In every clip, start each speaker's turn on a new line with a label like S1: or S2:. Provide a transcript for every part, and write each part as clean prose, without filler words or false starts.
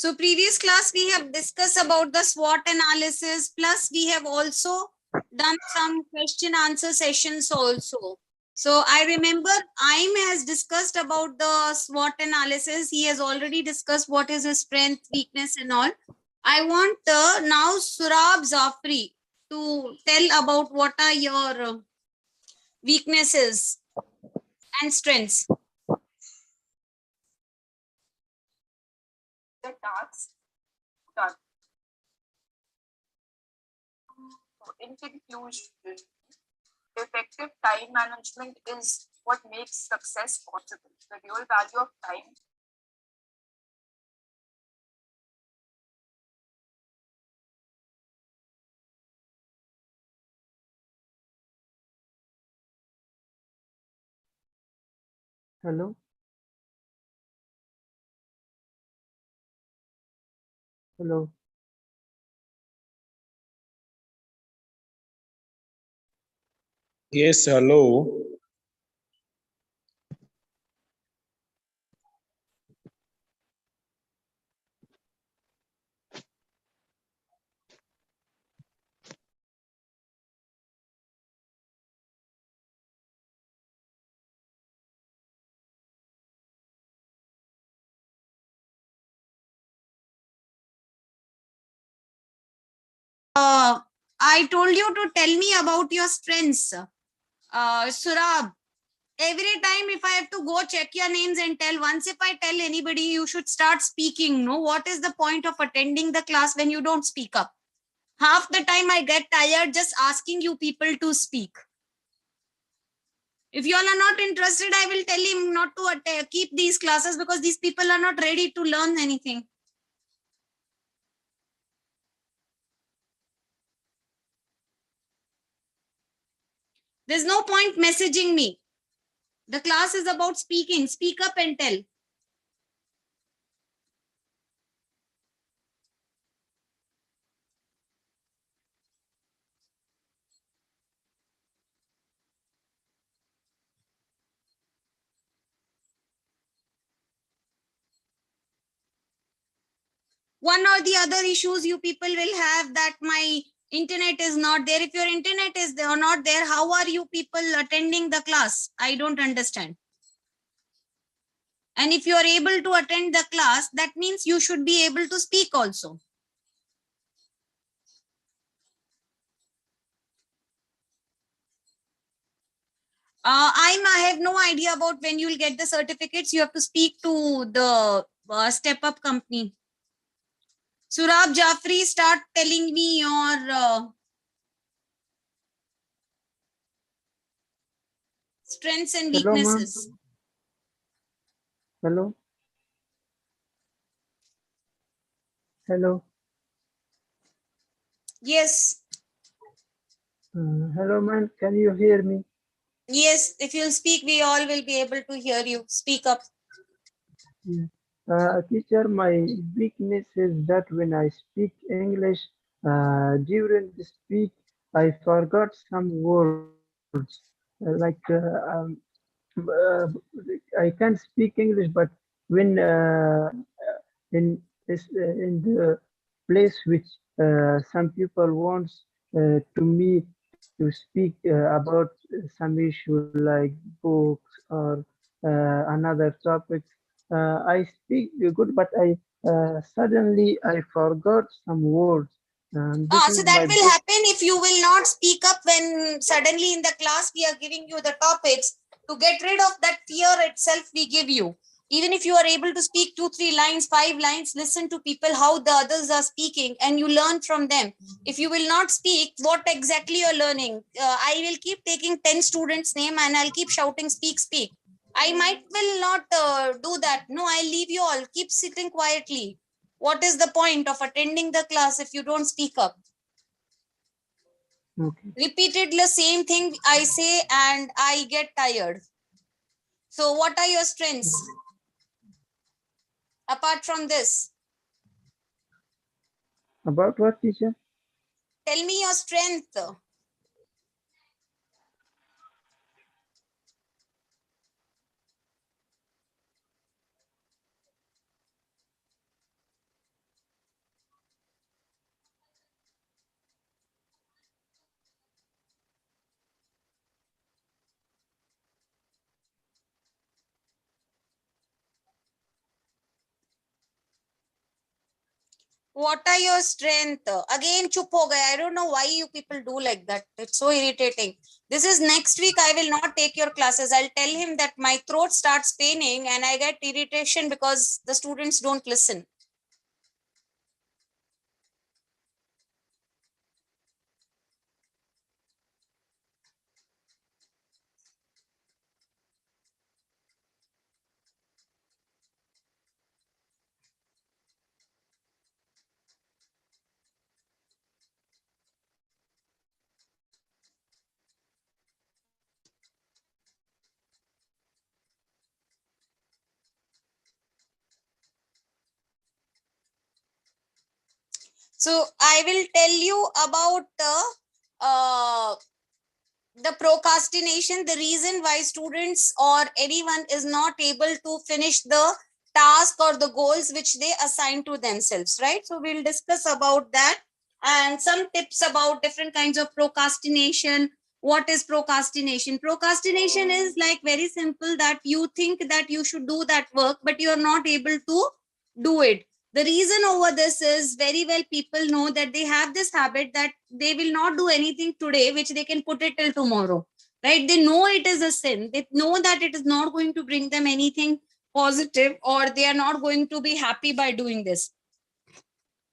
S1: So previous class we have discussed about the SWOT analysis, plus we have also done some question answer sessions also. So I remember IIM has discussed about the SWOT analysis. He has already discussed what is his strength, weakness and all. I want now Surab Zafri to tell about what are your weaknesses and strengths.
S2: The task done. In conclusion, effective time management is what makes success possible. The real value of time
S3: Hello. Hello.
S4: Yes, hello.
S1: I told you to tell me about your strengths. Surab, every time if I have to go check your names and tell, once if I tell anybody, you should start speaking. No, what is the point of attending the class when you don't speak up? Half the time I get tired just asking you people to speak. If you all are not interested, I will tell him not to keep these classes because these people are not ready to learn anything. There's no point messaging me. The class is about speaking. Speak up and tell. One or the other issues you people will have that my internet is not there. If your internet is there or not there, how are you people attending the class? I don't understand. And if you are able to attend the class, that means you should be able to speak also. I have no idea about when you'll get the certificates. You have to speak to the Step Up company. Surab Jafri, start telling me your strengths and weaknesses.
S3: Hello. Hello.
S1: Yes.
S3: Hello, man. Can you hear me?
S1: Yes, if you'll speak, we all will be able to hear you. Speak up.
S3: Yeah. Teacher, my weakness is that when I speak English, during the speak, I forgot some words. Uh, I can speak English, but when in the place which some people wants to me to speak about some issue like books or another topic, I speak good, but I suddenly I forgot some words. This
S1: So
S3: is
S1: that
S3: my
S1: will
S3: big.
S1: happen if you will not speak up when suddenly in the class we are giving you the topics. To get rid of that fear itself, we give you. Even if you are able to speak 2, 3 lines, 5 lines, listen to people how the others are speaking and you learn from them. If you will not speak, what exactly you're learning? I will keep taking 10 students' name and I'll keep shouting, speak, speak. I might will not do that. No, I'll leave you all. Keep sitting quietly. What is the point of attending the class if you don't speak up?
S3: Okay.
S1: Repeated the same thing I say and I get tired. So what are your strengths? Apart from this,
S3: About what, teacher?
S1: tell me your strength. What are your strength? Again, chup ho gaya. I don't know why you people do like that. It's so irritating. This is next week. I will not take your classes. I'll tell him that my throat starts paining and I get irritation because the students don't listen. So I will tell you about the procrastination, the reason why students or anyone is not able to finish the task or the goals which they assign to themselves, right? So we'll discuss about that and some tips about different kinds of procrastination. What is procrastination? Procrastination is like very simple, that you think that you should do that work but you are not able to do it. The reason over this is, very well people know that they have this habit that they will not do anything today which they can put it till tomorrow, right? They know it is a sin, they know that it is not going to bring them anything positive, or they are not going to be happy by doing this.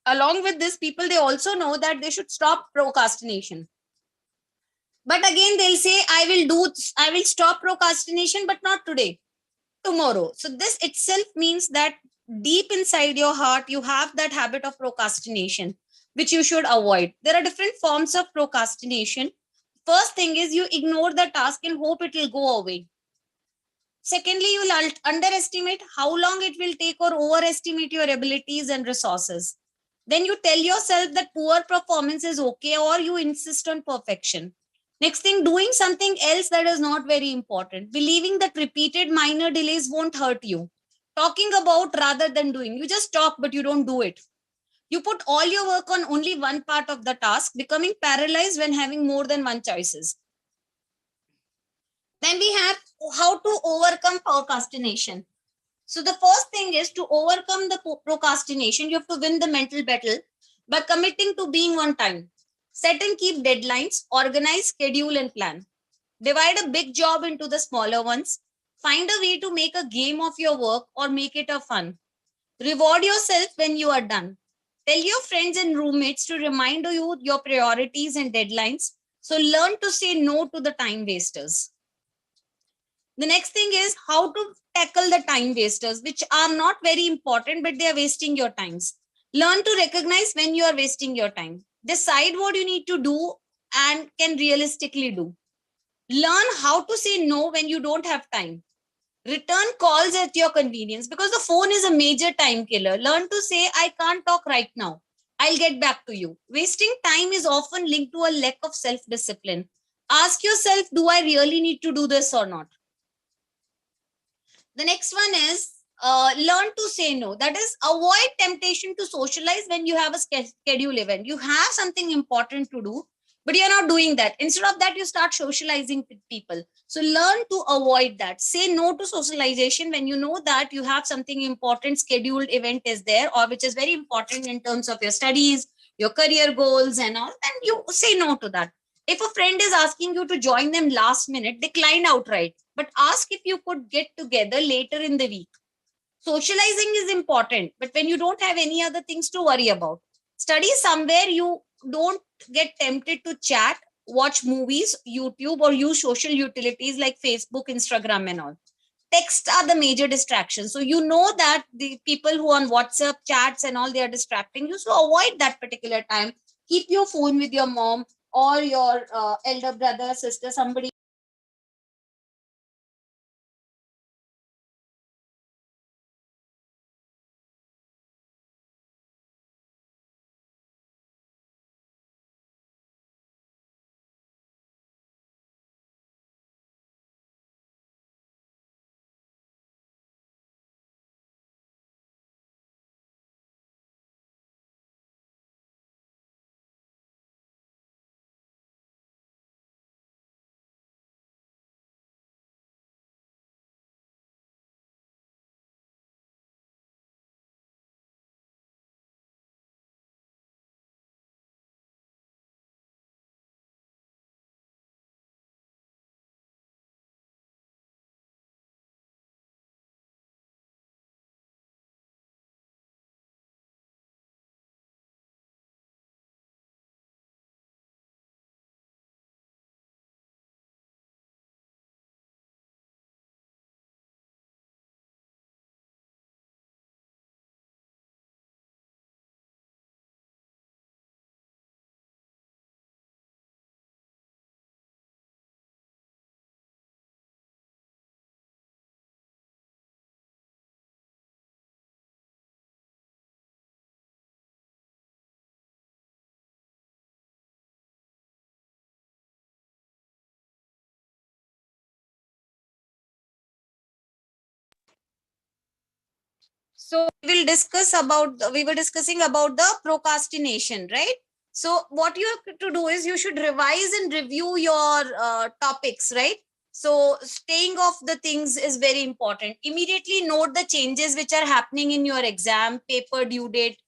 S1: Along with this, people, they also know that they should stop procrastination, but again they'll say, I will stop procrastination but not today, tomorrow. So this itself means that deep inside your heart, you have that habit of procrastination, which you should avoid. There are different forms of procrastination. First thing is, you ignore the task and hope it will go away. Secondly, you will underestimate how long it will take or overestimate your abilities and resources. Then you tell yourself that poor performance is okay, or you insist on perfection. Next thing, doing something else that is not very important, believing that repeated minor delays won't hurt you. Talking about rather than doing. You just talk, but you don't do it. You put all your work on only one part of the task, becoming paralyzed when having more than one choices. Then we have how to overcome procrastination. So the first thing is, to overcome the procrastination, you have to win the mental battle by committing to being on time. Set and keep deadlines, organize, schedule, and plan. Divide a big job into the smaller ones. Find a way to make a game of your work or make it a fun. Reward yourself when you are done. Tell your friends and roommates to remind you your priorities and deadlines. So learn to say no to the time wasters. The next thing is how to tackle the time wasters, which are not very important, but they are wasting your times. Learn to recognize when you are wasting your time. Decide what you need to do and can realistically do. Learn how to say no when you don't have time. Return calls at your convenience, because the phone is a major time killer. Learn to say, I can't talk right now, I'll get back to you. Wasting time is often linked to a lack of self discipline. Ask yourself, do I really need to do this or not? The next one is learn to say no. That is, avoid temptation to socialize when you have a schedule event. You have something important to do, but you're not doing that. Instead of that, you start socializing with people. So learn to avoid that. Say no to socialization when you know that you have something important, scheduled event is there, or which is very important in terms of your studies, your career goals, and all. Then you say no to that. If a friend is asking you to join them last minute, decline outright, but ask if you could get together later in the week. Socializing is important, but when you don't have any other things to worry about, study somewhere you don't get tempted to chat, watch movies, YouTube, or use social utilities like Facebook, Instagram, and all. Texts are the major distractions. So you know that the people who on WhatsApp chats and all, they are distracting you. So avoid that particular time. Keep your phone with your mom or your elder brother, sister, somebody So we were discussing about the procrastination, right? So what you have to do is you should revise and review your topics, right? So staying off the things is very important. Immediately note the changes which are happening in your exam paper due date.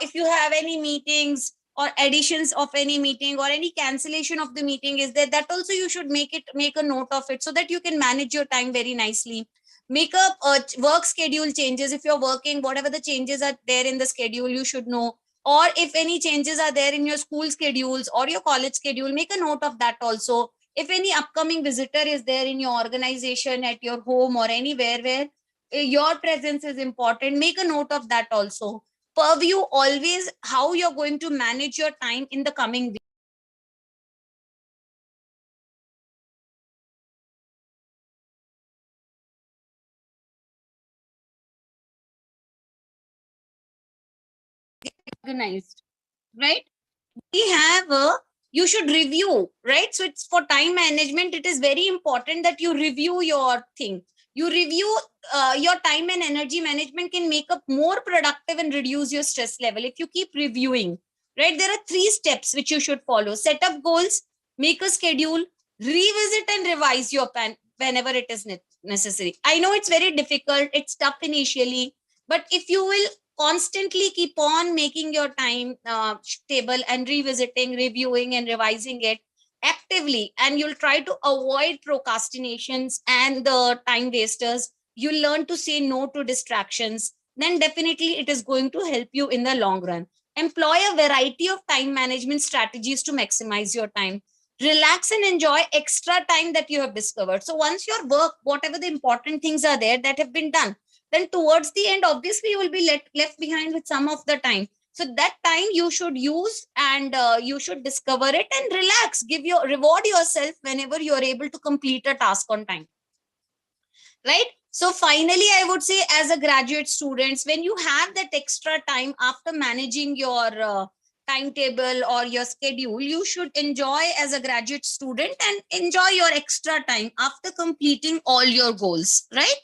S1: If you have any meetings or additions of any meeting or any cancellation of the meeting is there, that also you should make a note of it so that you can manage your time very nicely. Make a work schedule changes. If you're working, whatever the changes are there in the schedule, you should know. Or if any changes are there in your school schedules or your college schedule, make a note of that also. If any upcoming visitor is there in your organization, at your home or anywhere where your presence is important, make a note of that also. Purview always how you're going to manage your time in the coming week. Organized, right? We have a, you should review, right? So it's for time management, it is very important that you review your thing. You review your time and energy management can make up more productive and reduce your stress level if you keep reviewing, right? There are 3 steps which you should follow: set up goals, make a schedule, revisit and revise your plan whenever it is necessary. I know it's very difficult, it's tough initially, but if you will constantly keep on making your time stable and revisiting, reviewing and revising it actively, and you'll try to avoid procrastinations and the time wasters, you'll learn to say no to distractions, then definitely it is going to help you in the long run. Employ a variety of time management strategies to maximize your time. Relax and enjoy extra time that you have discovered. So once your work, whatever the important things are there that have been done, then towards the end obviously you will be left behind with some of the time. So that time you should use, and you should discover it and relax, give your reward yourself whenever you are able to complete a task on time, right? So finally I would say, as a graduate students, when you have that extra time after managing your timetable or your schedule, you should enjoy as a graduate student and enjoy your extra time after completing all your goals, right?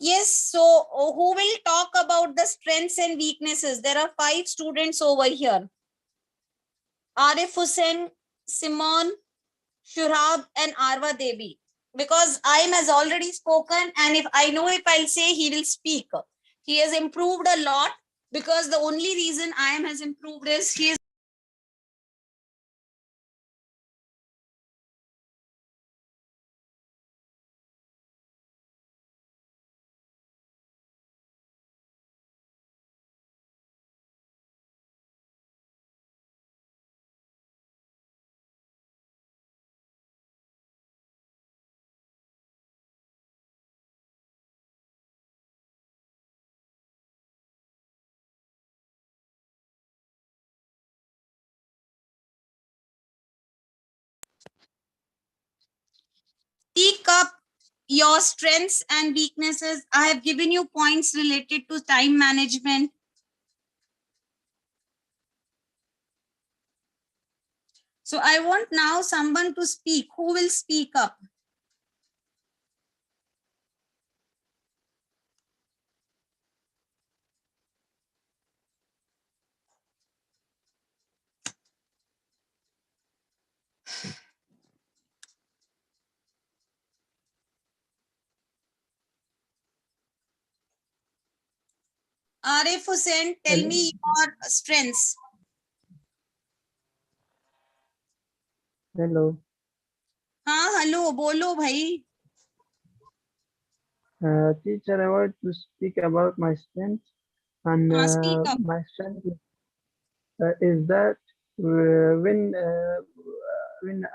S1: Yes, so who will talk about the strengths and weaknesses? There are 5 students over here: Arif Hussain, Simon, Shurab, and Arva Devi. Because Aim has already spoken, and if I know, if I'll say, he will speak. He has improved a lot, because the only reason Aim has improved is he is speak up your strengths and weaknesses. I have given you points related to time management. So I want now someone to speak. Who will speak up? Arif Hussain, tell me your strengths.
S3: Hello.
S1: हाँ hello बोलो भाई.
S3: Teacher, I want to speak about my strength, and
S1: हाँ speak up.
S3: my strength is that when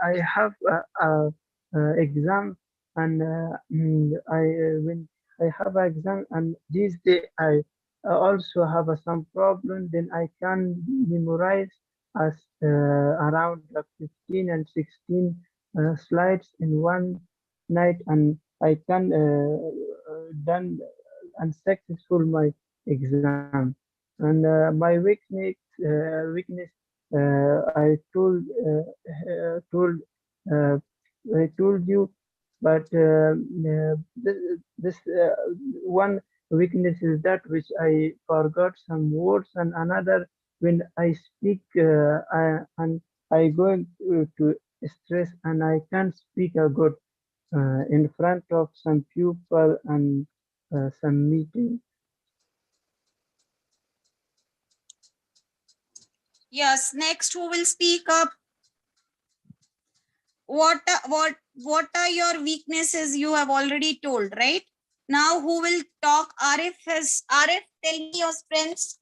S3: I have a exam and when I have an exam and this day I also have some problem, then I can memorize as around 15 and 16 slides in one night, and I can done and successful my exam. And my weakness, told uh, I told you, but this one weakness is that which I forgot some words, and another when I speak and I going to stress and I can't speak a good in front of some people and some meeting.
S1: Yes, next who will speak up? What are your weaknesses? You have already told, right? Now who will talk? Arif, tell me your strengths.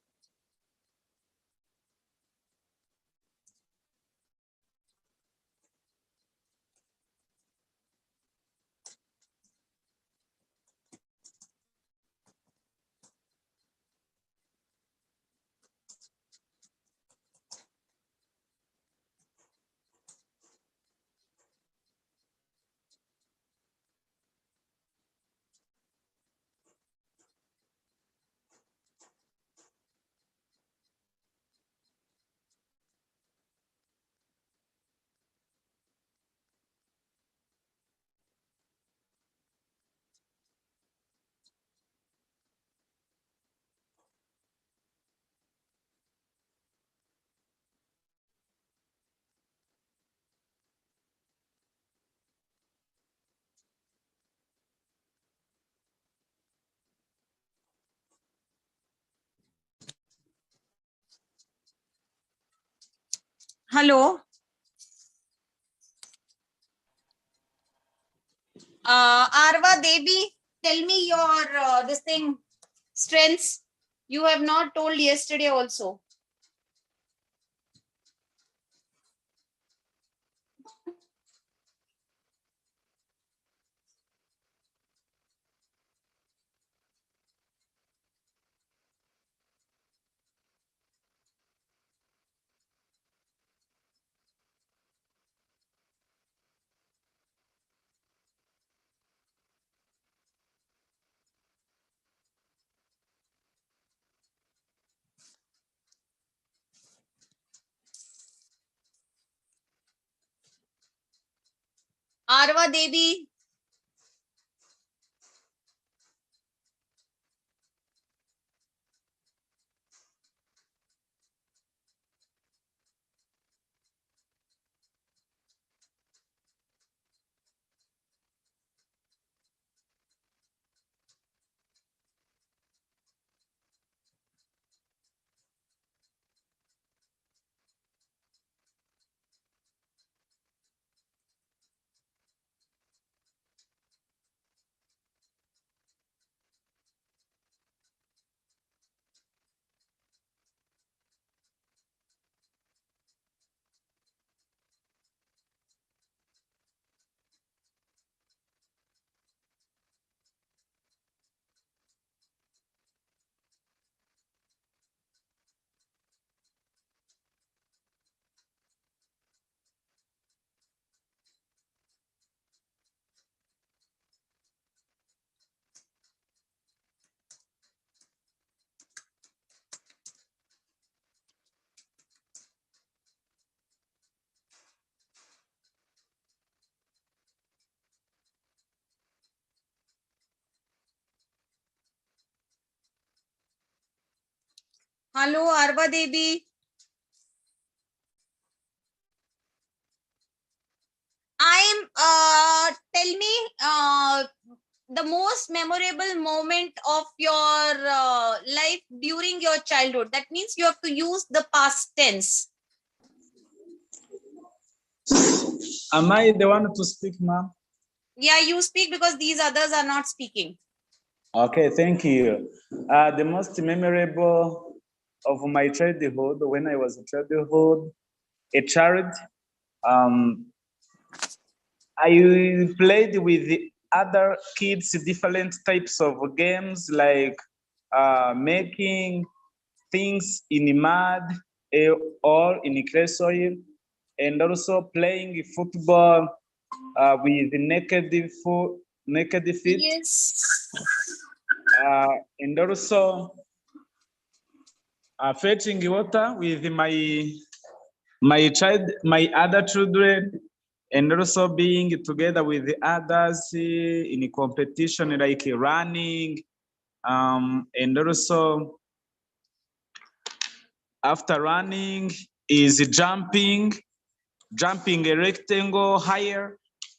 S1: Hello. Arva Devi, tell me your this thing strengths. You have not told yesterday also. Arva Devi. Hello, Arva Devi. I am. Tell me. the most memorable moment of your life during your childhood? That means you have to use the past tense.
S4: Am I the one to speak, ma'am?
S1: Yeah, you speak because these others are not speaking.
S4: Okay, thank you. The most memorable of my childhood, when I was a child, I played with the other kids different types of games like making things in mud or in clay soil, and also playing football with naked feet,
S1: Yes.
S4: and also fetching water with my other children, and also being together with the others in a competition like running, and also after running is jumping a rectangle higher.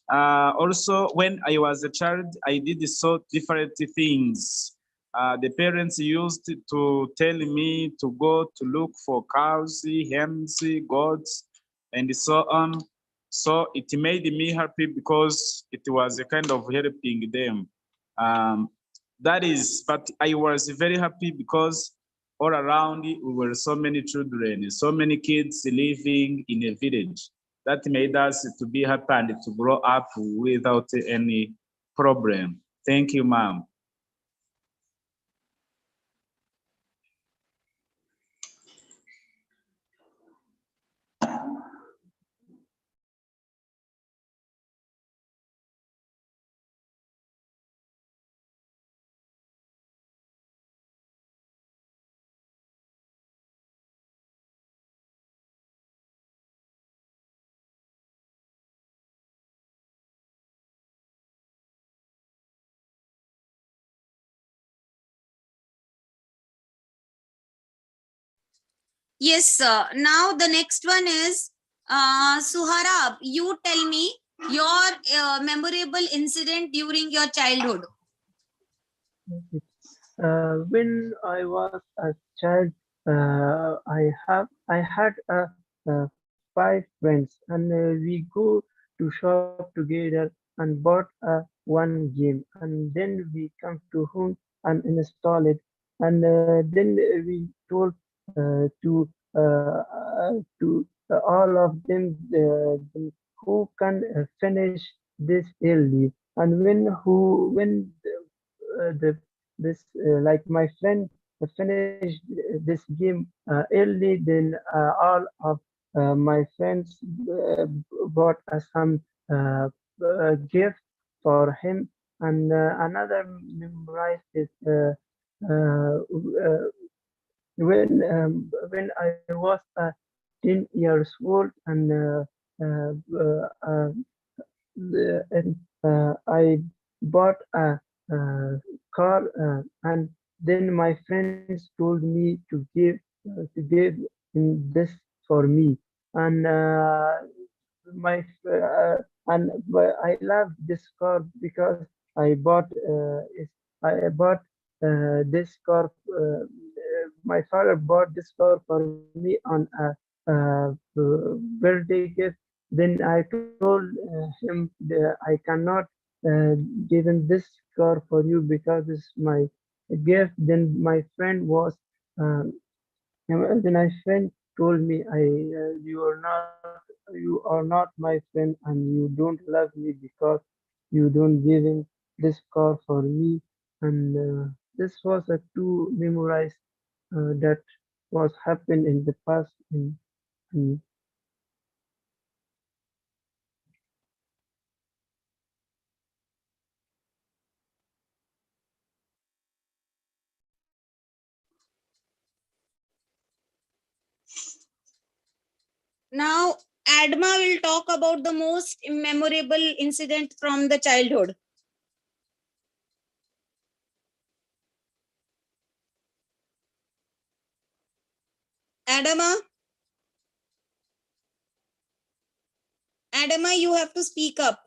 S4: Also, when I was a child, I did so different things. The parents used to tell me to go to look for cows, hens, goats, and so on. So it made me happy because it was a kind of helping them. But I was very happy because all around we were so many children, so many kids living in a village. That made us to be happy and to grow up without any problem. Thank you, ma'am.
S1: Yes, sir. Now the next one is Suharab. You tell me your memorable incident during your childhood.
S3: When I was a child, I had five friends, and we go to shop together and bought one game, and then we come to home and install it, and then we told to all of them who can finish this early, and when this like my friend finished this game early, then all of my friends bought some uh, gift for him. And another memorized is when I was 10 years old, and uh, uh, uh, and I bought a, car, and then my friends told me to give this for me, and my but I love this car because I bought I bought this car. My father bought this car for me on a birthday gift. Then I told him I cannot give him this car for you because it's my gift. Then my friend was then my friend told me, you are not my friend, and you don't love me because you don't give him this car for me. And this was a two memorized that was happened in the past. In
S1: Now, Adma will talk about the most memorable incident from the childhood. Adama, Adama, you have to speak up.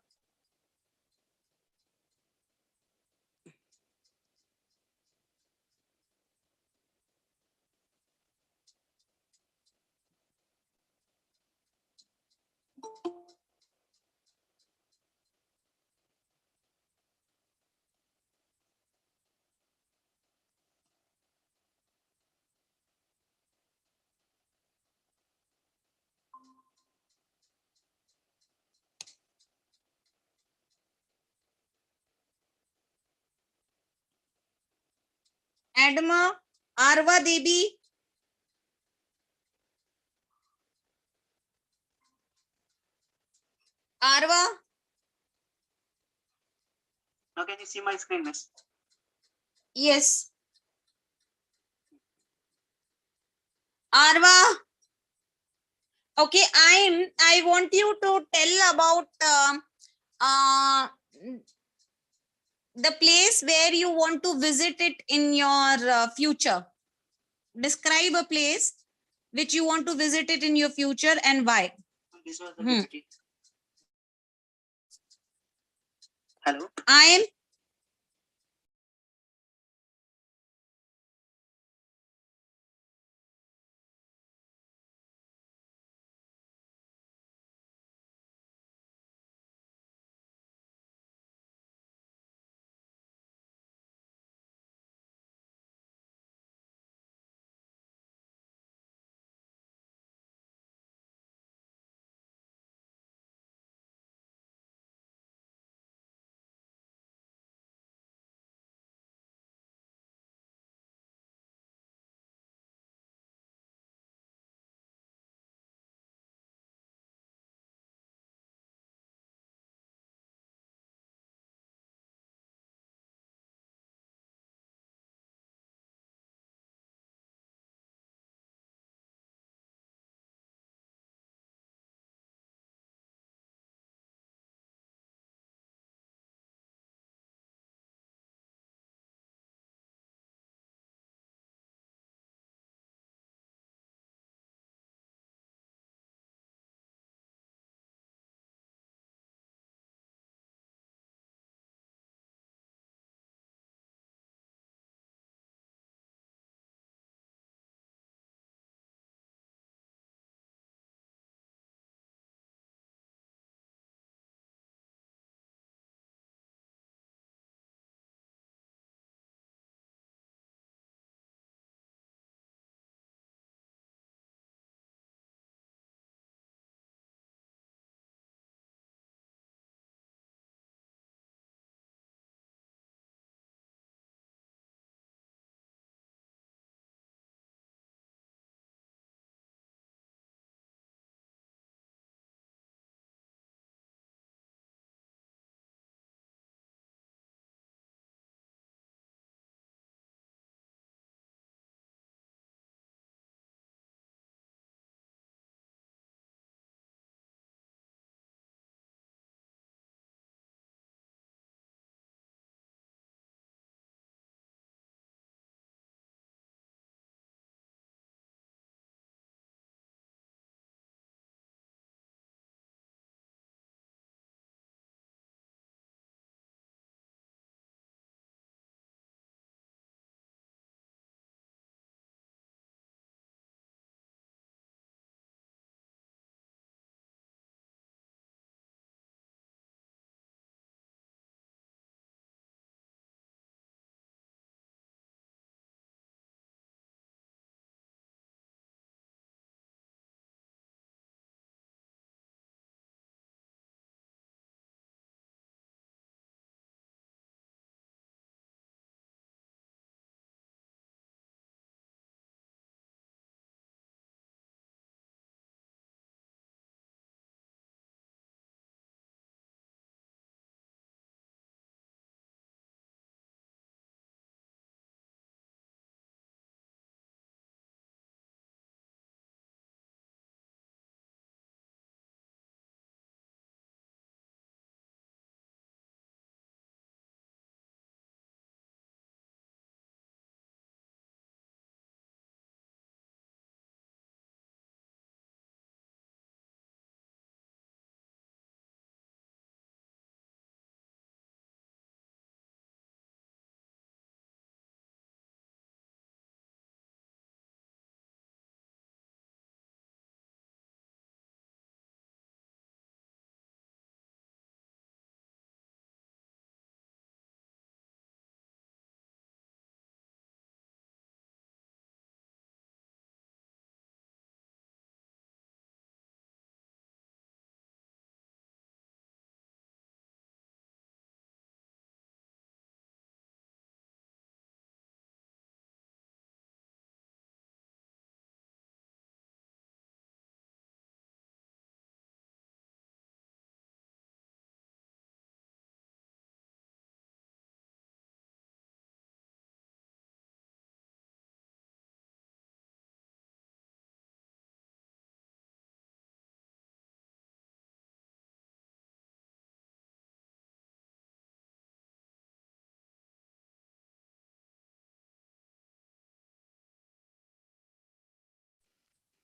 S1: Adma, Arva Devi, Arva.
S5: Now can you see my screen, miss?
S1: Yes. Arva. Okay, I want you to tell about the place where you want to visit it in your future. Describe a place which you want to visit it in your future and why.
S5: This was the city. Hello.
S1: I am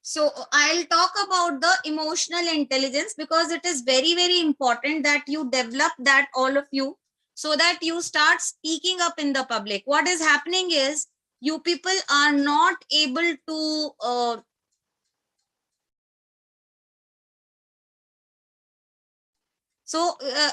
S1: So I'll talk about the emotional intelligence because it is very, very important that you develop that, all of you, so that you start speaking up in the public. What is happening is you people are not able to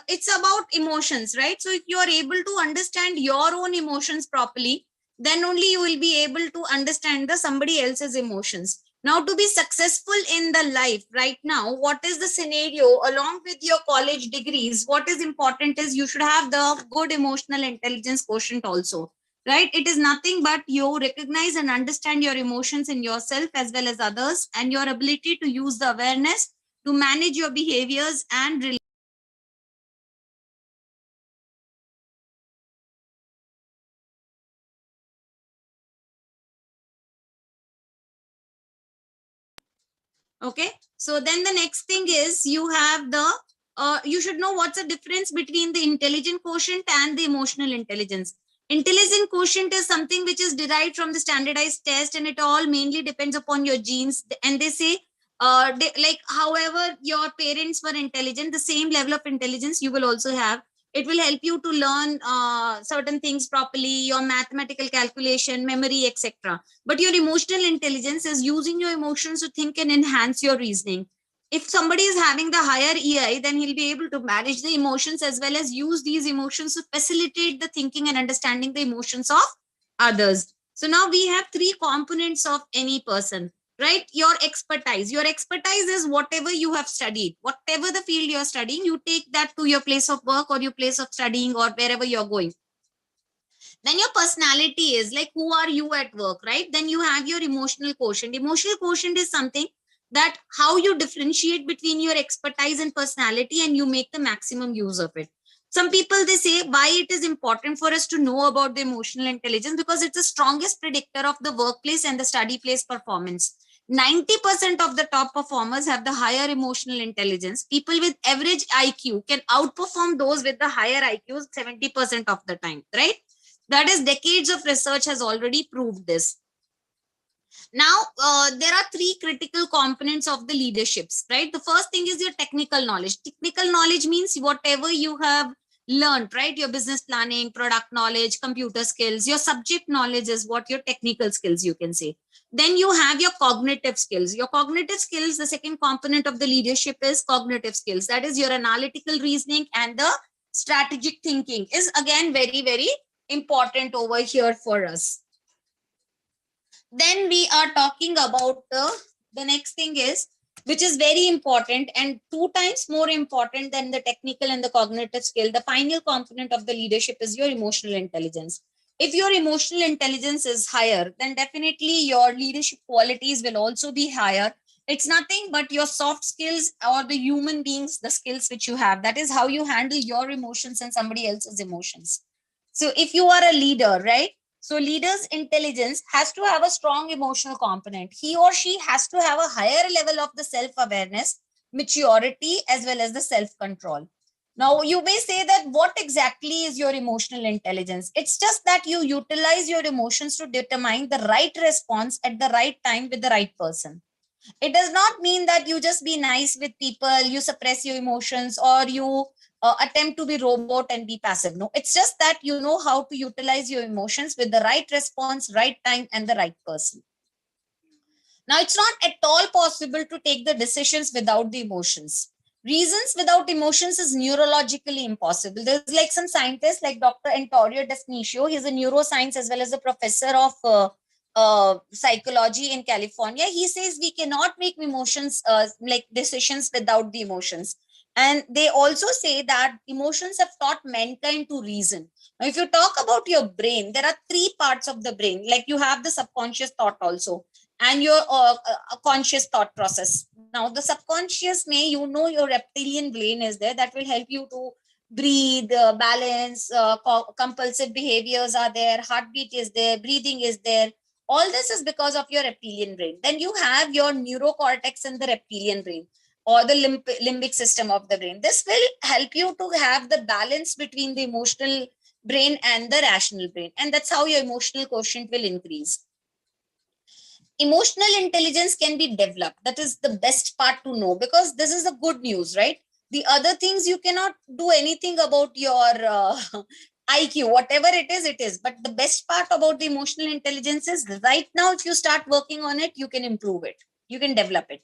S1: it's about emotions, right? So if you are able to understand your own emotions properly, then only you will be able to understand the somebody else's emotions. Now, to be successful in the life right now, what is the scenario along with your college degrees? What is important is you should have the good emotional intelligence quotient also, right? It is nothing but you recognize and understand your emotions in yourself as well as others, and your ability to use the awareness to manage your behaviors and okay. So then the next thing is you have the you should know what's the difference between the intelligent quotient and the emotional intelligence. Intelligent quotient is something which is derived from the standardized test, and it all mainly depends upon your genes. And they say like however your parents were intelligent, the same level of intelligence you will also have. It will help you to learn certain things properly, your mathematical calculation, memory, etc. But your emotional intelligence is using your emotions to think and enhance your reasoning. If somebody is having the higher EI, then he'll be able to manage the emotions as well as use these emotions to facilitate the thinking and understanding the emotions of others. So now we have three components of any person, right? Your expertise. Your expertise is whatever you have studied, whatever the field you're studying, you take that to your place of work or your place of studying or wherever you're going. Then your personality is like who are you at work, right? Then you have your emotional quotient. Emotional quotient is something that how you differentiate between your expertise and personality, and you make the maximum use of it. Some people, they say why it is important for us to know about the emotional intelligence, because it's the strongest predictor of the workplace and the study place performance. 90% of the top performers have the higher emotional intelligence. People with average IQ can outperform those with the higher IQs 70% of the time, right? That is, decades of research has already proved this. Now, there are three critical components of the leaderships, right? The first thing is your technical knowledge. Technical knowledge means whatever you have learned, right? Your business planning, product knowledge, computer skills. Your subject knowledge is what your technical skills, you can say. Then you have your cognitive skills. Your cognitive skills, the second component of the leadership is cognitive skills. That is your analytical reasoning, and the strategic thinking is again very, very important over here for us. Then we are talking about the next thing is, which is very important and two times more important than the technical and the cognitive skill. The final component of the leadership is your emotional intelligence. If your emotional intelligence is higher, then definitely your leadership qualities will also be higher. It's nothing but your soft skills or the human beings, the skills which you have. That is how you handle your emotions and somebody else's emotions. So if you are a leader, right? So leader's intelligence has to have a strong emotional component. He or she has to have a higher level of the self-awareness, maturity, as well as the self-control. Now, you may say that what exactly is your emotional intelligence? It's just that you utilize your emotions to determine the right response at the right time with the right person. It does not mean that you just be nice with people, you suppress your emotions, or you attempt to be robot and be passive. No, it's just that you know how to utilize your emotions with the right response, right time, and the right person. Now, it's not at all possible to take the decisions without the emotions. Reasons without emotions is neurologically impossible. There's like some scientists like Dr. Antonio Desnicio. He's a neuroscience as well as a professor of psychology in California. He says we cannot make emotions like decisions without the emotions. And they also say that emotions have taught mankind to reason. Now, if you talk about your brain, there are three parts of the brain. Like you have the subconscious thought also, and your conscious thought process. Now, the subconscious may, you know, your reptilian brain is there that will help you to breathe, balance, compulsive behaviors are there, heartbeat is there, breathing is there. All this is because of your reptilian brain. Then you have your neurocortex in the reptilian brain, or the limbic system of the brain. This will help you to have the balance between the emotional brain and the rational brain. And that's how your emotional quotient will increase. emotional intelligence can be developed. That is the best part to know, because this is the good news, right? The other things you cannot do anything about your IQ, whatever it is. But the best part about the emotional intelligence is right now, if you start working on it, you can improve it, you can develop it.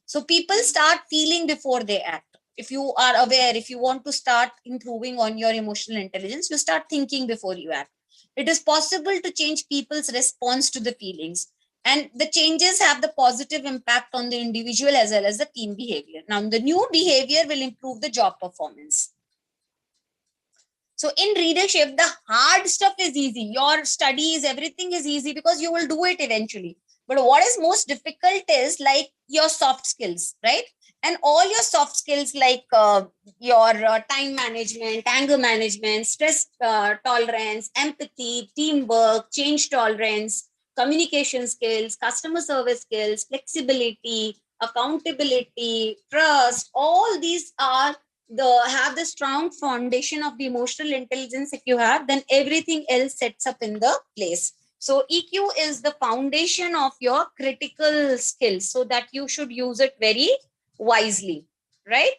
S1: So people start feeling before they act. If you are aware, if you want to start improving on your emotional intelligence, you start thinking before you act. It is possible to change people's response to the feelings, and the changes have the positive impact on the individual as well as the team behavior. Now the new behavior will improve the job performance. So in readership, the hard stuff is easy. Your studies, everything is easy because you will do it eventually. But what is most difficult is like your soft skills, right? And all your soft skills like your time management, anger management, stress tolerance, empathy, teamwork, change tolerance, communication skills, customer service skills, flexibility, accountability, trust, all these are have the strong foundation of the emotional intelligence. If you have, then everything else sets up in the place. So EQ is the foundation of your critical skills, so that you should use it very wisely, right?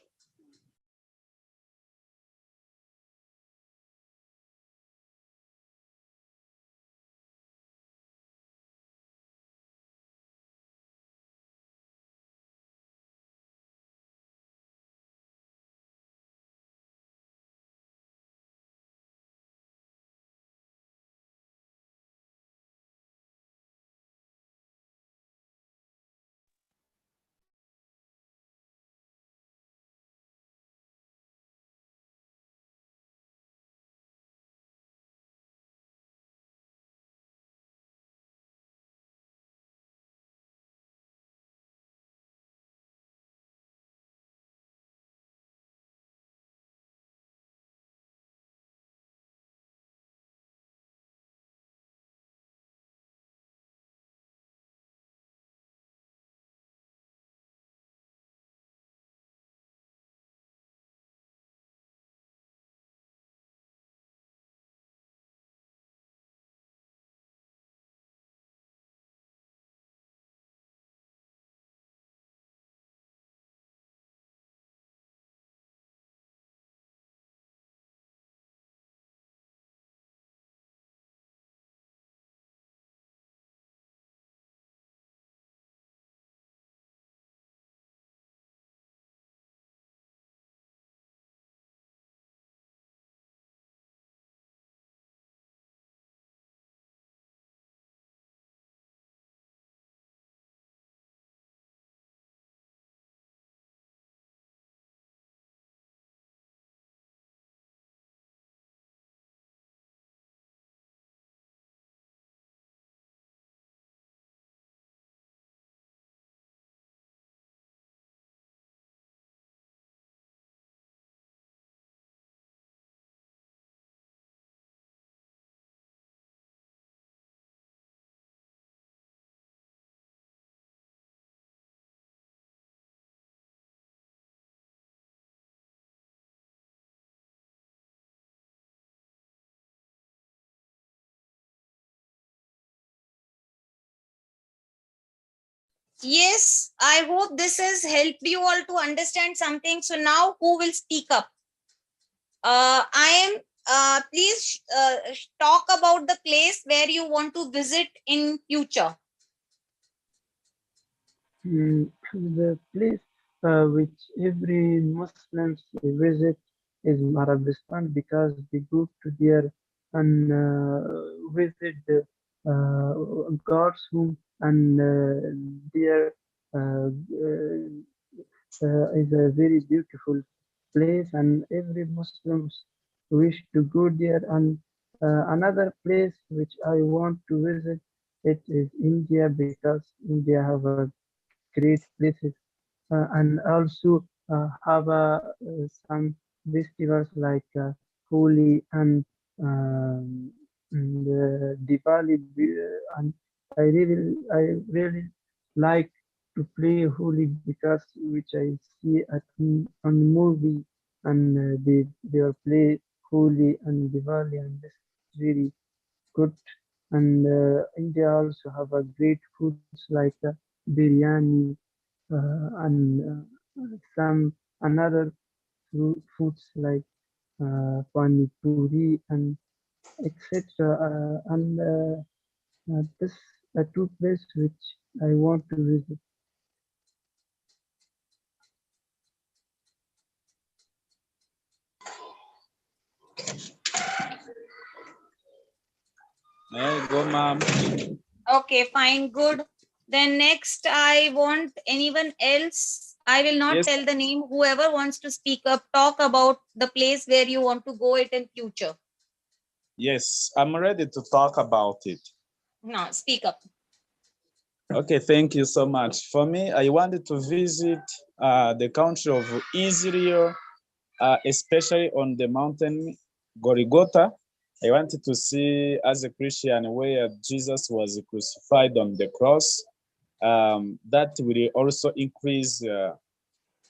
S1: Yes, I hope this has helped you all to understand something. So now who will speak up? I am, please talk about the place where you want to visit in future.
S3: The place which every Muslims visit is Arabistan, because they go to there and visit the God's home, and there is a very beautiful place, and every Muslims wish to go there. And another place which I want to visit, it is India, because India have a great places, and also have some festivals like Holi and Diwali. And I really like to play Holi, because which I see on movie, and they play Holi and Diwali, and this is very good. And India also have a great foods like biryani and some another foods like pani puri and etc. And this two places which I want to visit.
S4: There you go, ma'am.
S1: Okay, fine, good. Then next, I want anyone else. I will not
S4: Yes.
S1: tell the name. Whoever wants to speak up, talk about the place where you want to go it in future.
S4: Yes, I'm ready to talk about it.
S1: No, speak up.
S4: Okay, thank you so much. For me, I wanted to visit the country of Israel, especially on the mountain Golgotha. I wanted to see, as a Christian, where Jesus was crucified on the cross. That will also increase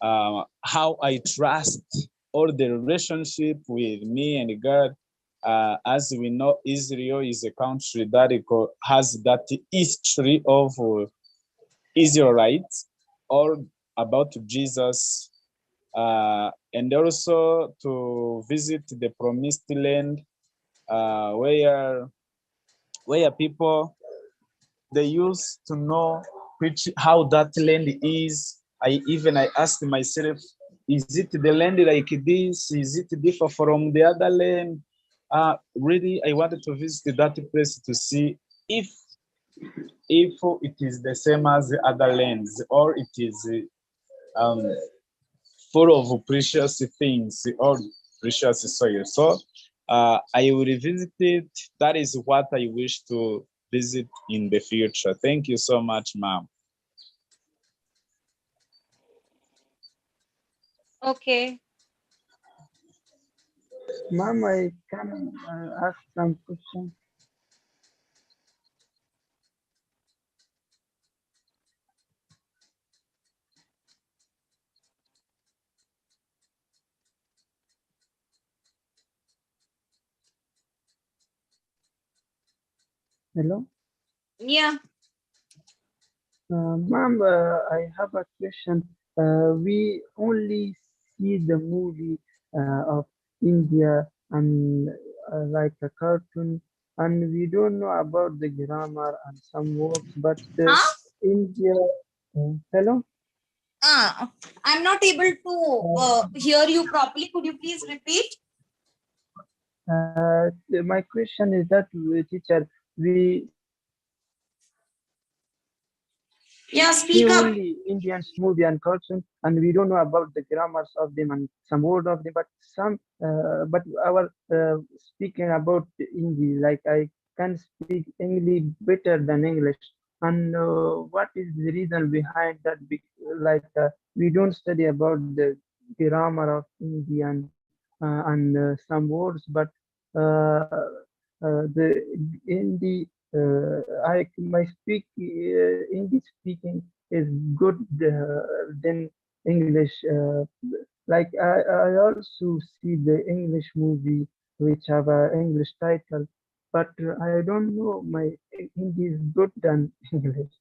S4: how I trust all the relationship with me and God. As we know, Israel is a country that has that history of Israelites, all about Jesus, and also to visit the promised land, where people they used to know which how that land is. I asked myself, is it the land like this? Is it different from the other land? Really, I wanted to visit that place to see if if it is the same as the other lands or it is um, full of precious things or precious soil. So I will visit it. That is what I wish to visit in the future. Thank you so much, ma'am.
S1: Okay.
S3: Ma'am, I can ask some questions. Hello?
S1: Yeah.
S3: Ma'am, I have a question. We only see the movie of India and like a cartoon, and we don't know about the grammar and some words. But
S1: Huh?
S3: India, hello,
S1: I'm not able to
S3: uh,
S1: hear you properly. Could you please repeat?
S3: my question is that teacher, we see only Indians movie and cartoon, and
S1: Yeah,
S3: we don't
S1: speak
S3: know
S1: up.
S3: about the grammars of them and some word of them. But but our speaking about Hindi, like I can speak English better than English. And what is the reason behind that? Like we don't study about the grammar of Indian and some words, but the in the I my English speaking is good than English. Like I also see the English movie which have a English title, but I don't know my Hindi is good than English.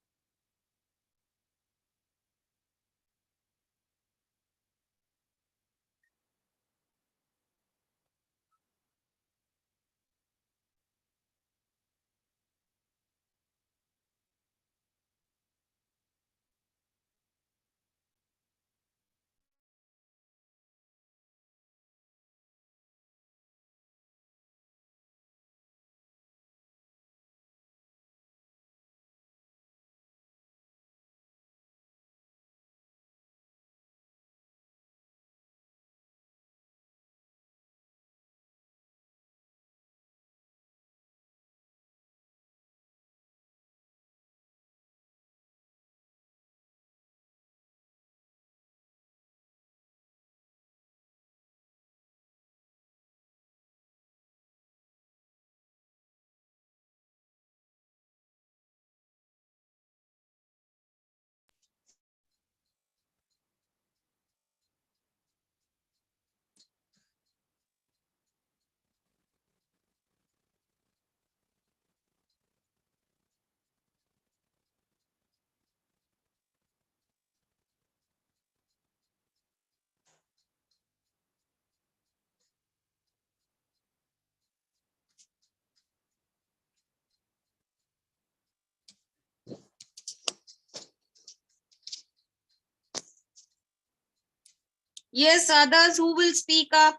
S1: Yes, others who will speak up.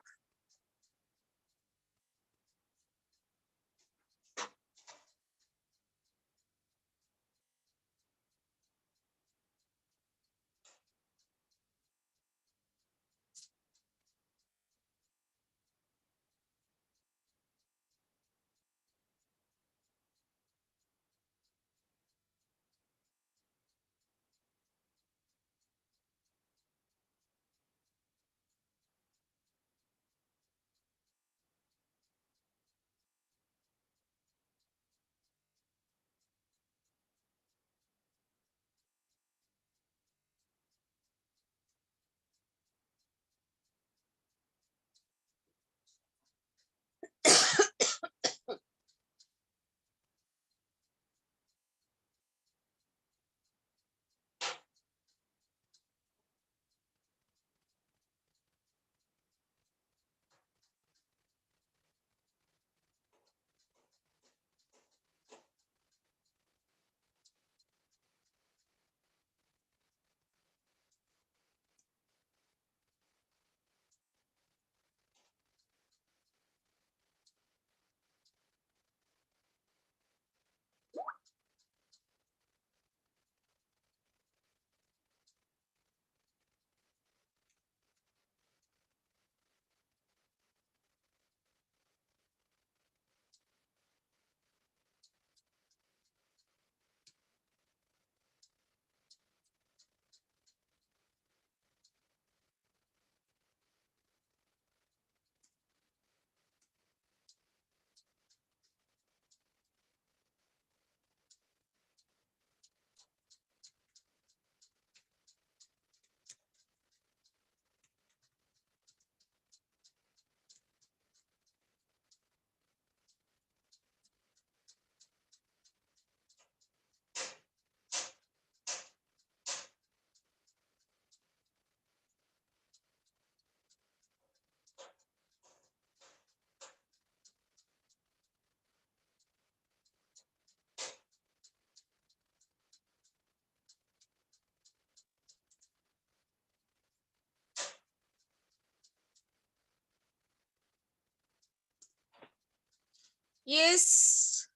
S1: Yes.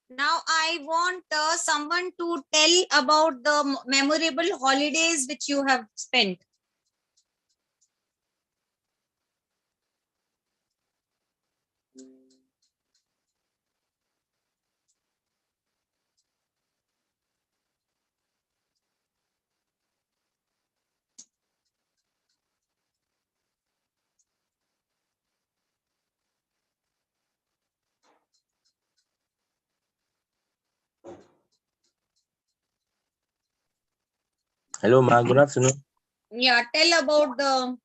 S1: Now I want someone to tell about the memorable holidays which you have spent.
S6: Hello, Ma. Good afternoon.
S1: Yeah, tell about the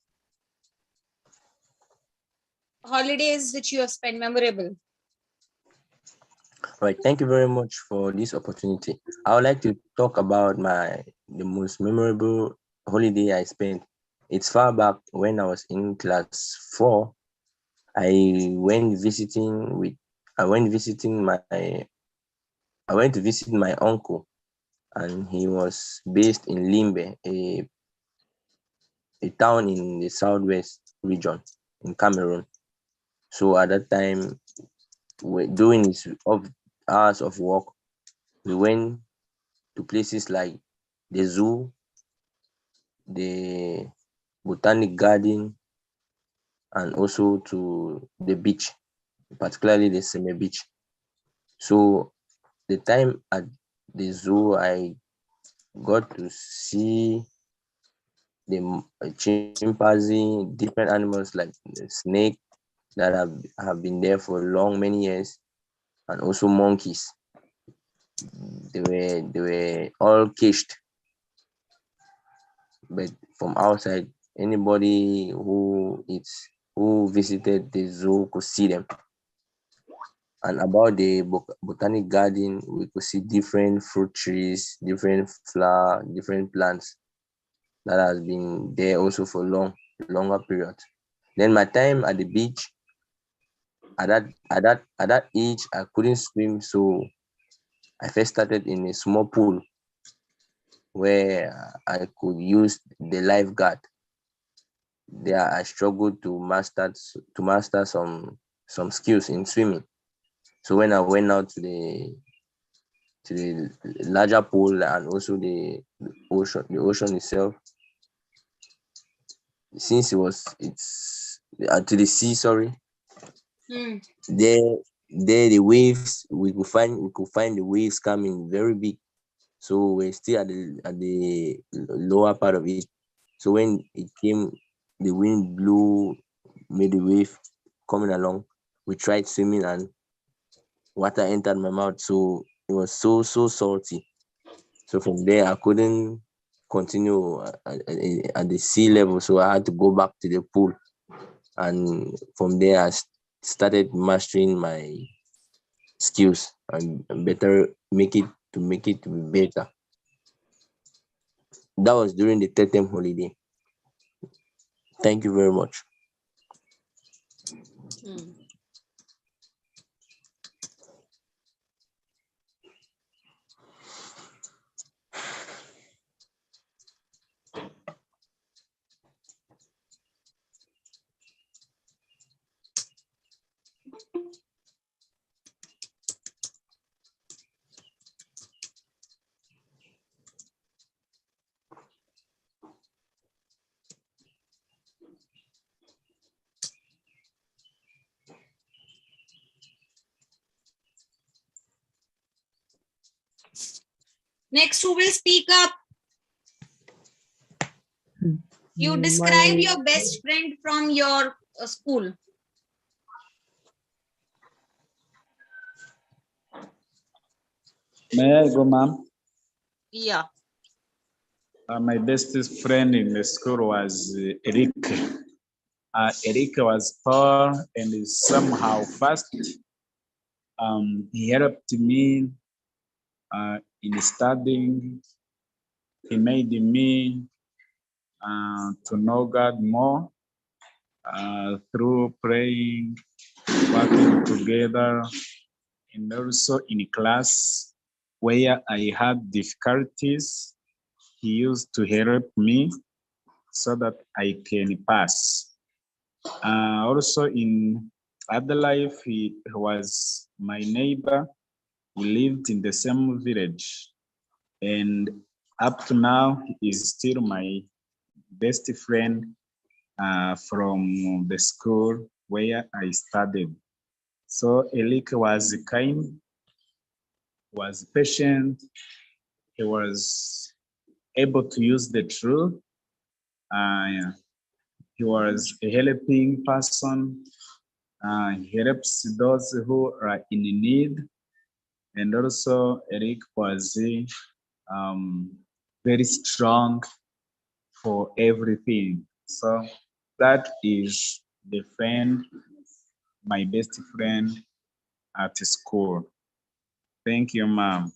S1: holidays which you have spent memorable.
S6: All right. Thank you very much for this opportunity. I would like to talk about the most memorable holiday I spent. It's far back when I was in class 4. I went visiting with I went visiting my I went to visit my uncle, and he was based in Limbe, a town in the southwest region in Cameroon. So at that time, during his hours of work, we went to places like the zoo, the botanic garden, and also to the beach, particularly the Seme beach. So the time at the zoo, I got to see the chimpanzee, different animals like the snake that have been there for many years, and also monkeys. They were all caged, but from outside, anybody who visited the zoo could see them. And about the botanic garden, we could see different fruit trees, different flower, different plants that has been there also for longer periods. Then my time at the beach, at that age, I couldn't swim, so I first started in a small pool. where I could use the lifeguard. There I struggled to master some skills in swimming. So when I went out to the larger pool and also the ocean itself, since it's to the sea, sorry,
S1: Hmm.
S6: there the waves we could find the waves coming very big. So we're still at the lower part of it. So when it came, the wind blew, made the wave coming along. We tried swimming and water entered my mouth. So it was so salty. So from there, I couldn't continue at the sea level. So I had to go back to the pool. And from there, I started mastering my skills and better make it to be better. That was during the third term holiday. Thank you very much.
S1: Hmm. Next, who will speak up? You describe your best friend from your school.
S4: May I go, ma'am?
S1: Yeah.
S4: My bestest friend in the school was Eric. Eric was tall and is somehow fast. He helped me in studying. He made me to know God more through praying, working together, and also in class where I had difficulties. He used to help me so that I can pass. Also in other life, he was my neighbor. We lived in the same village, and up to now, he is still my best friend from the school where I studied. So Elik was kind, was patient, he was able to use the truth. He was a helping person. He helps those who are in need. And also Eric was very strong for everything. So that is the friend, my best friend at school. Thank you, ma'am.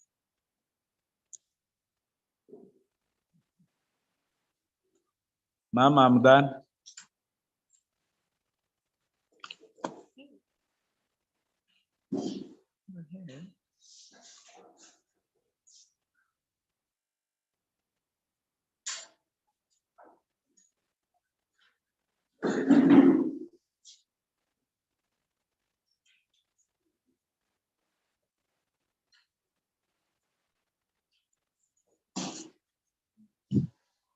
S4: Ma'am, I'm done.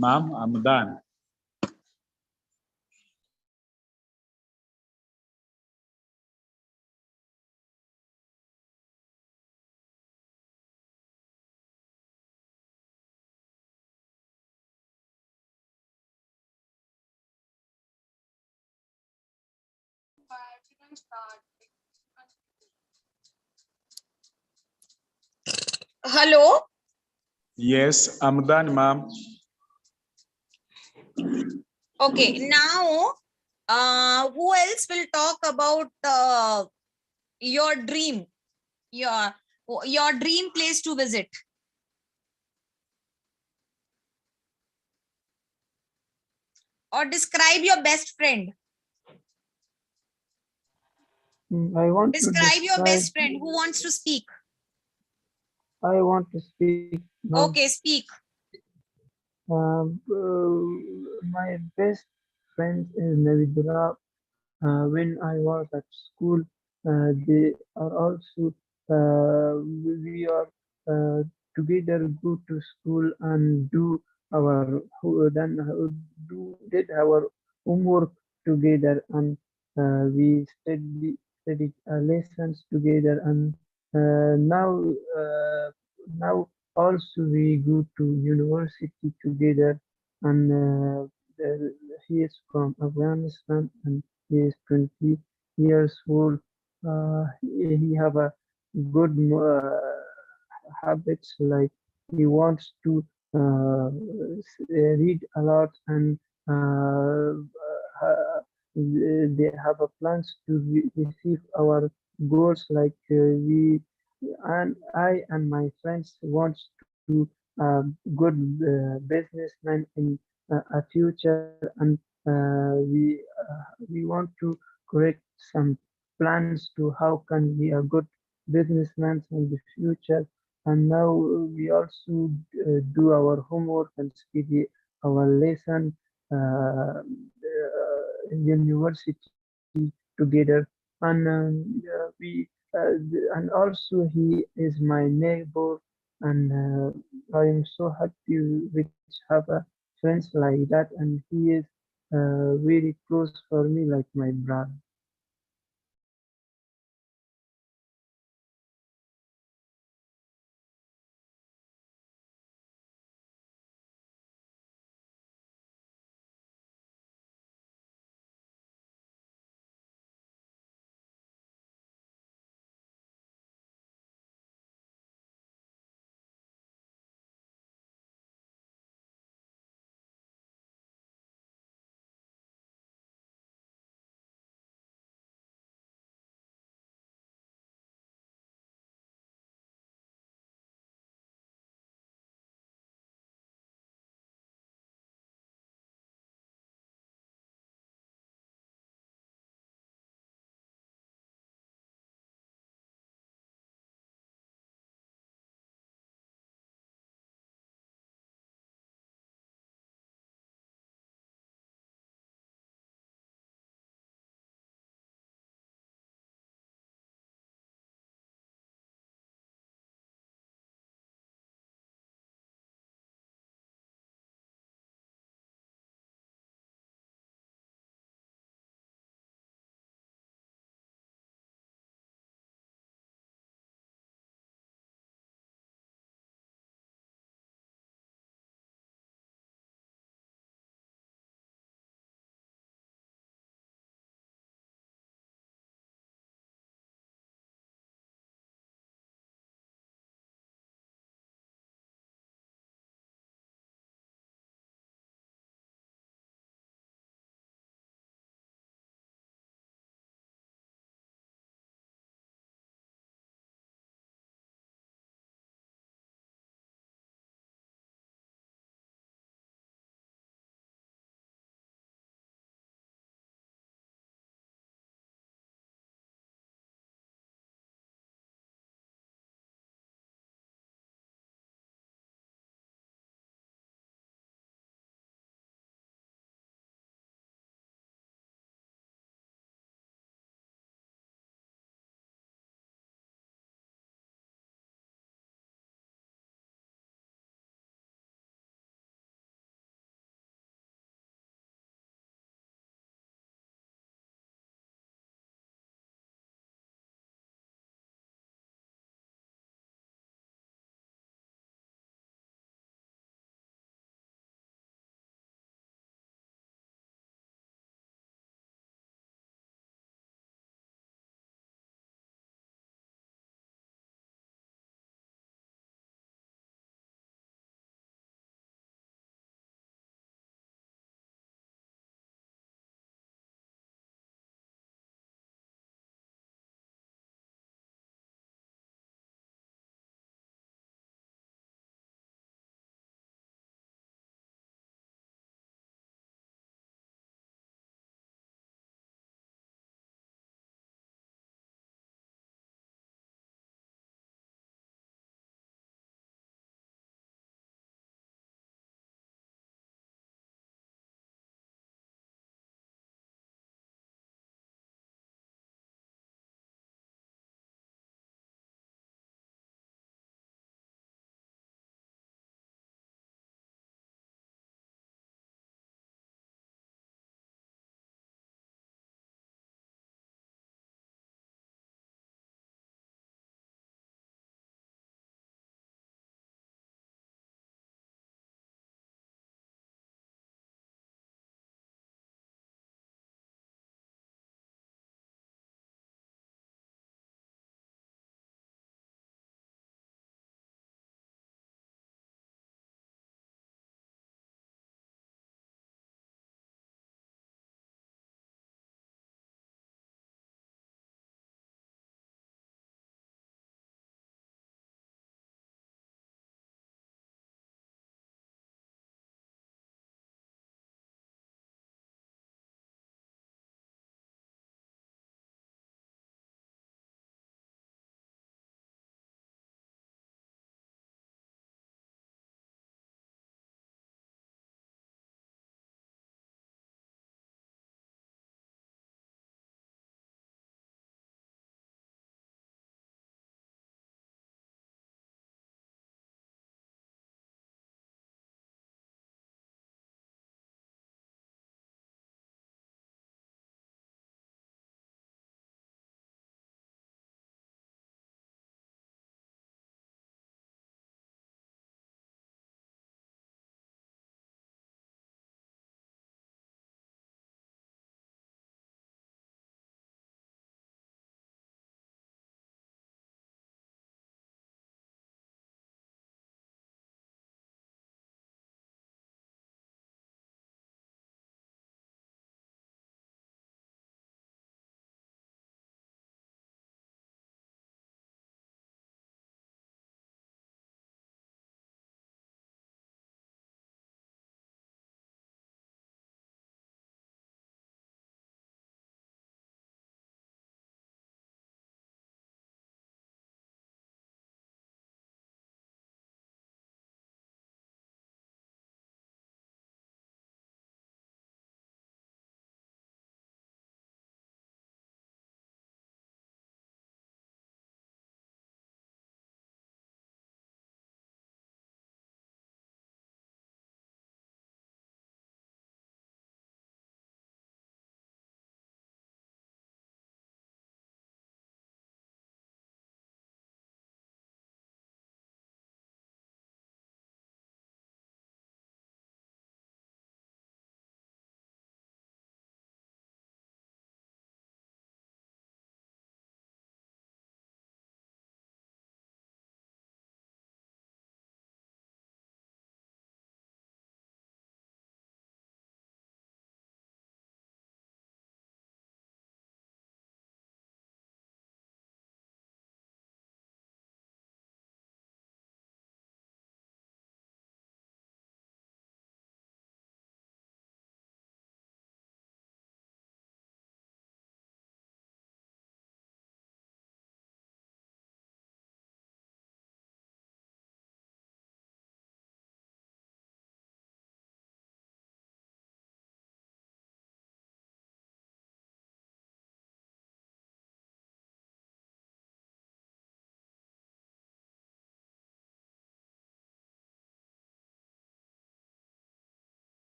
S4: Ma'am, I'm done.
S1: Hello.
S4: Yes, I'm done, ma'am.
S1: Okay. Now, who else will talk about your dream, your dream place to visit? Or describe your best friend.
S3: I want to
S1: Describe your
S3: describe.
S1: best friend. Who wants to speak?
S3: I want to speak now.
S1: Okay, speak.
S3: My best friend is Navidra. When I was at school, they are also we are uh, together go to school and do our did our homework together, and we study lessons together, and now now also we go to university together, and he is from Afghanistan, and he is 20 years old. He have a good habits, like he wants to read a lot, and they have a plans to receive our goals, like we and I and my friends wants to good businessman in a future, and we want to correct some plans to how can be a good businessman in the future. And now we also do our homework and study our lesson in university together. And we and also he is my neighbor, and I am so happy which have a friends like that, and he is very close for me like my brother.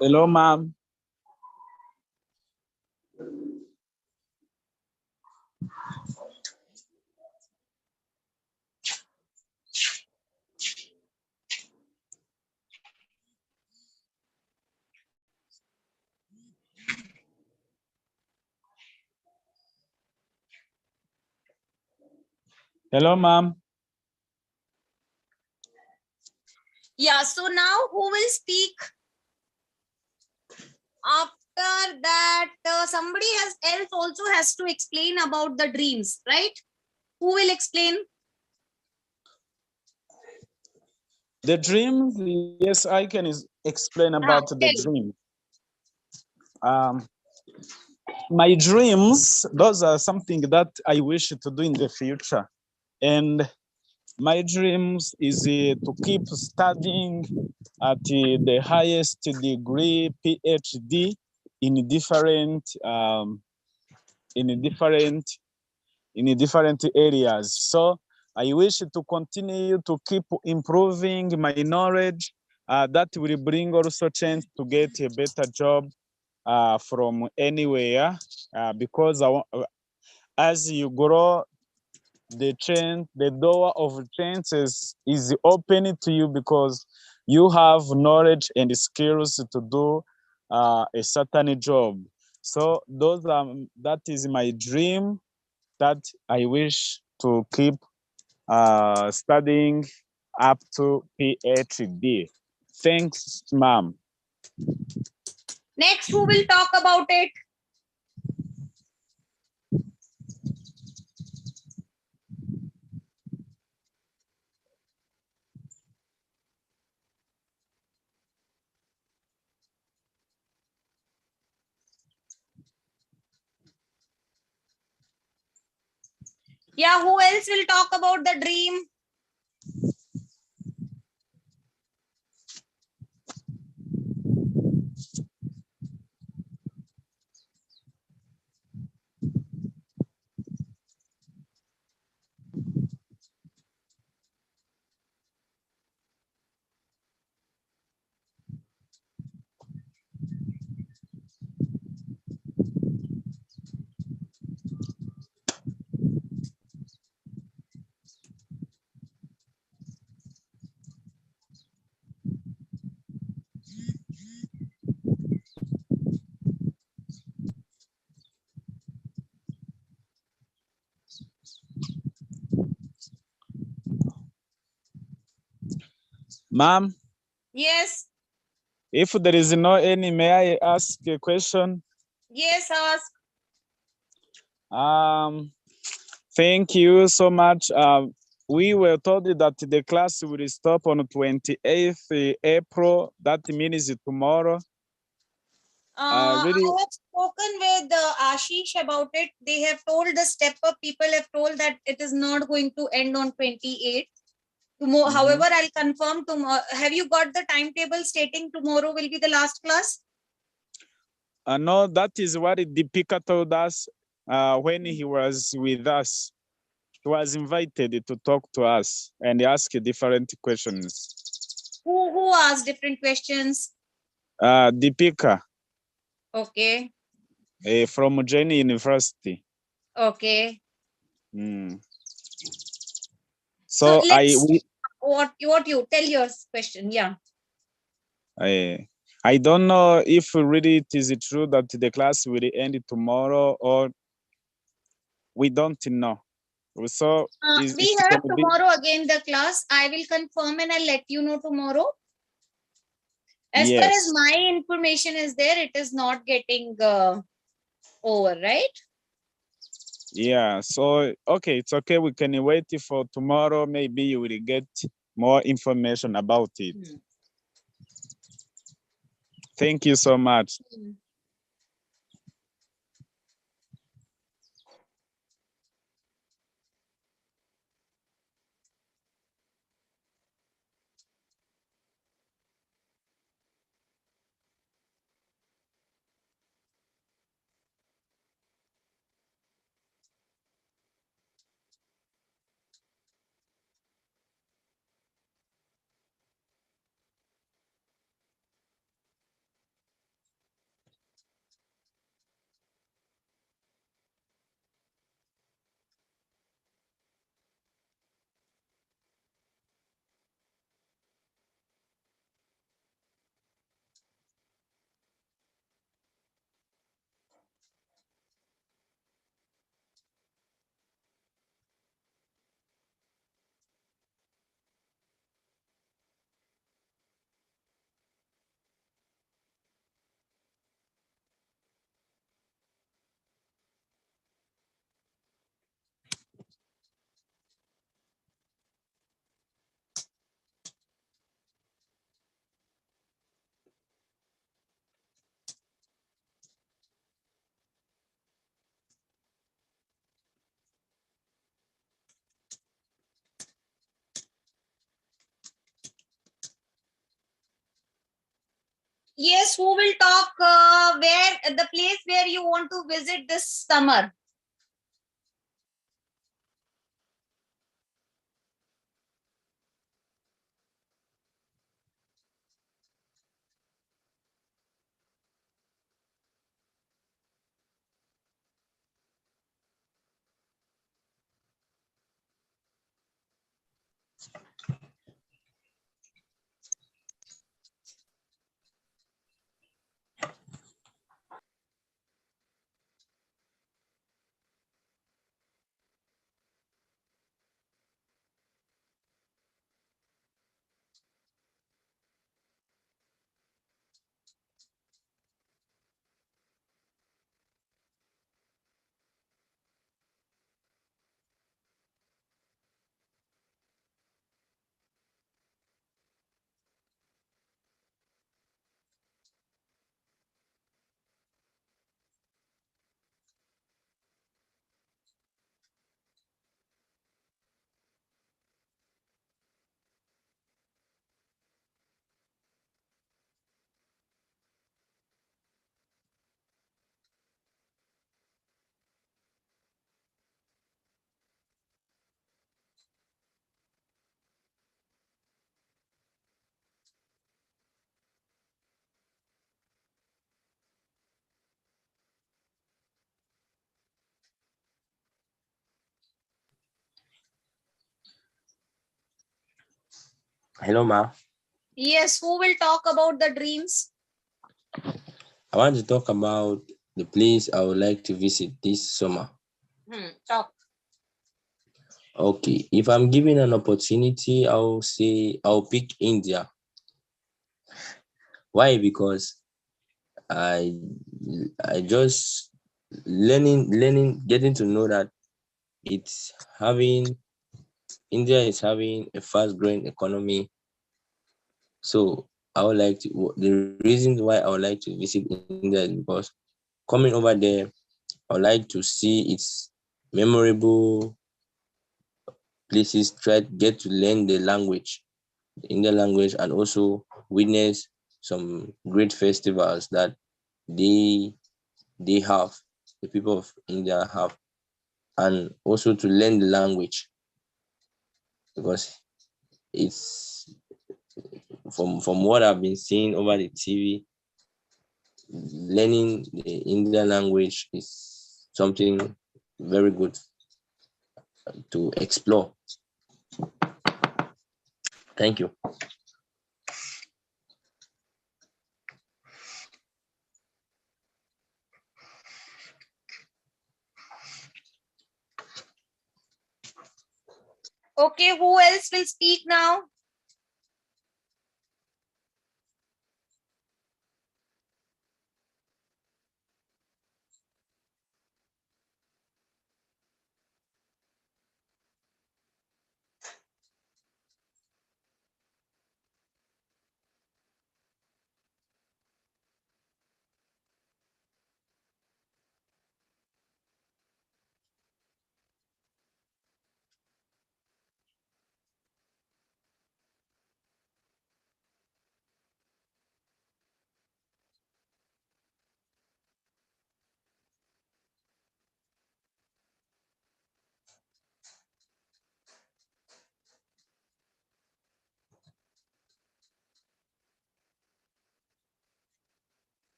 S4: Hello, ma'am. Hello, ma'am.
S1: Yeah, so now who will speak? After that, somebody else also has to explain about the dreams, right? Who will explain?
S4: The dreams, yes, I can explain about the
S1: Tell.
S4: dream. My dreams, those are something that I wish to do in the future. And my dreams is to keep studying at the highest degree, PhD, in different in different in different areas. So I wish to continue to keep improving my knowledge. That will bring also chance to get a better job from anywhere because as you grow, the door of chances is open to you because you have knowledge and skills to do a certain job. So that is my dream that I wish to keep studying up to PhD. Thanks, ma'am.
S1: Next, who will talk about it? Yeah, who else will talk about the dream?
S4: Ma'am,
S1: Yes,
S4: if there is no any, may I ask a question?
S1: yes, ask.
S4: Thank you so much. We were told that the class will stop on 28th April. That means tomorrow.
S1: I
S4: Really,
S1: have spoken with Ashish about it. They have told the step up people have told that it is not going to end on 28th. Tomorrow, however, I'll confirm tomorrow. Have you got the timetable stating tomorrow will be the last class?
S4: no, that is what Deepika told us when he was with us. He was invited to talk to us and ask different questions.
S1: Who asked different questions?
S4: Deepika
S1: Okay,
S4: from Jain University.
S1: okay.
S4: Mm.
S1: So
S4: So
S1: let's what you tell your question. Yeah.
S4: I don't know if really it is true that the class will end tomorrow or we don't know. So
S1: We
S4: it
S1: have
S4: can be.
S1: tomorrow again the class. I will confirm and I'll let you know tomorrow. As far as
S4: Yes.
S1: my information is there, it is not getting over, right?
S4: Yeah. So okay, it's okay. We can wait for tomorrow. Maybe you will get more information about it. Thank you so much.
S1: Yes, who will talk where the place where you want to visit this summer?
S6: Hello, Ma.
S1: Yes, who will talk about the dreams?
S6: I want to talk about the place I would like to visit this summer.
S1: Talk.
S6: Okay, if I'm given an opportunity, I'll say I'll pick India. Why? Because I just getting to know that it's having India is having a fast growing economy. So I would like to the reasons why I would like to visit India is because coming over there, I would like to see its memorable places, try to get to learn the language, the Indian language, and also witness some great festivals that they they have, the people of India have, and also to learn the language because it's from what I've been seeing over the TV, learning the Indian language is something very good to explore. Thank you.
S1: Okay, who else will speak now?